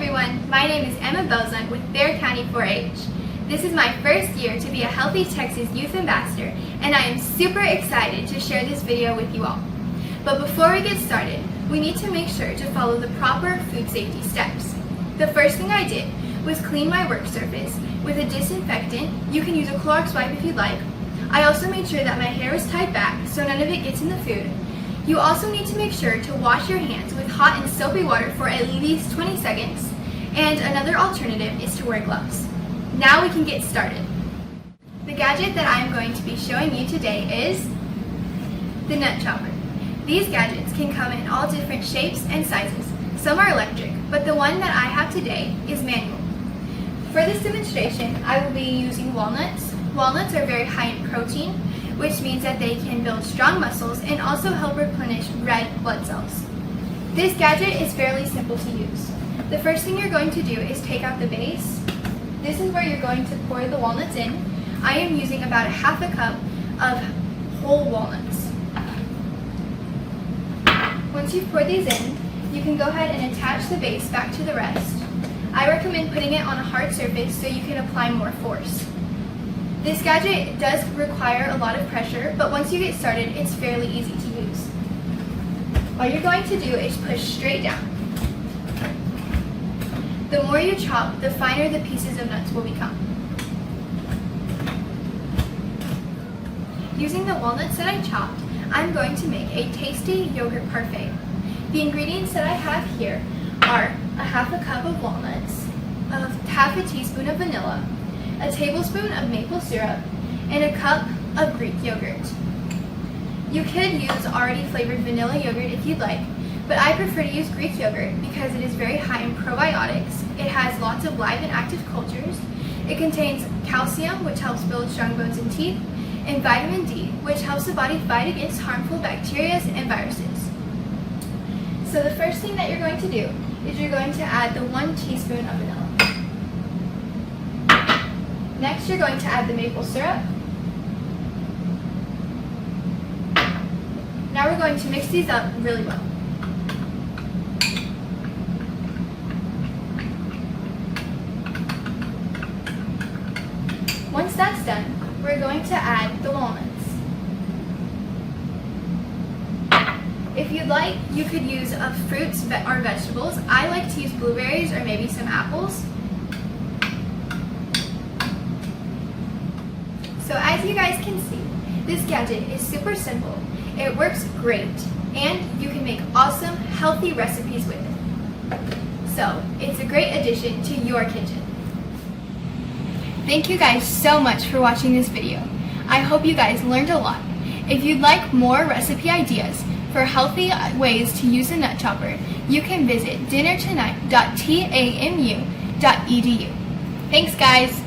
everyone, my name is Emma Belzung with Bexar County 4-H. This is my first year to be a Healthy Texas Youth Ambassador, and I am super excited to share this video with you all. But before we get started, we need to make sure to follow the proper food safety steps. The first thing I did was clean my work surface with a disinfectant. You can use a Clorox wipe if you'd like. I also made sure that my hair was tied back so none of it gets in the food. You also need to make sure to wash your hands with hot and soapy water for at least 20 seconds. And another alternative is to wear gloves. Now we can get started. The gadget that I am going to be showing you today is the nut chopper. These gadgets can come in all different shapes and sizes. Some are electric, but the one that I have today is manual. For this demonstration, I will be using walnuts. Walnuts are very high in protein, which means that they can build strong muscles and also help replenish red blood cells. This gadget is fairly simple to use. The first thing you're going to do is take out the base. This is where you're going to pour the walnuts in. I am using about a half a cup of whole walnuts. Once you've poured these in, you can go ahead and attach the base back to the rest. I recommend putting it on a hard surface so you can apply more force. This gadget does require a lot of pressure, but once you get started, it's fairly easy to use. All you're going to do is push straight down. The more you chop, the finer the pieces of nuts will become. Using the walnuts that I chopped, I'm going to make a tasty yogurt parfait. The ingredients that I have here are a half a cup of walnuts, half a teaspoon of vanilla, a tablespoon of maple syrup, and a cup of Greek yogurt. You could use already flavored vanilla yogurt if you'd like, but I prefer to use Greek yogurt because it is very high in probiotics. It has lots of live and active cultures. It contains calcium, which helps build strong bones and teeth, and vitamin D, which helps the body fight against harmful bacteria and viruses. So the first thing that you're going to do is you're going to add the 1 teaspoon of vanilla. Next, you're going to add the maple syrup. Now we're going to mix these up really well. Once that's done, we're going to add the walnuts. If you'd like, you could use fruits or vegetables. I like to use blueberries or maybe some apples. So as you guys can see, this gadget is super simple. It works great, and you can make awesome, healthy recipes with it. So it's a great addition to your kitchen. Thank you guys so much for watching this video. I hope you guys learned a lot. If you'd like more recipe ideas for healthy ways to use a nut chopper, you can visit dinnertonight.tamu.edu. Thanks guys!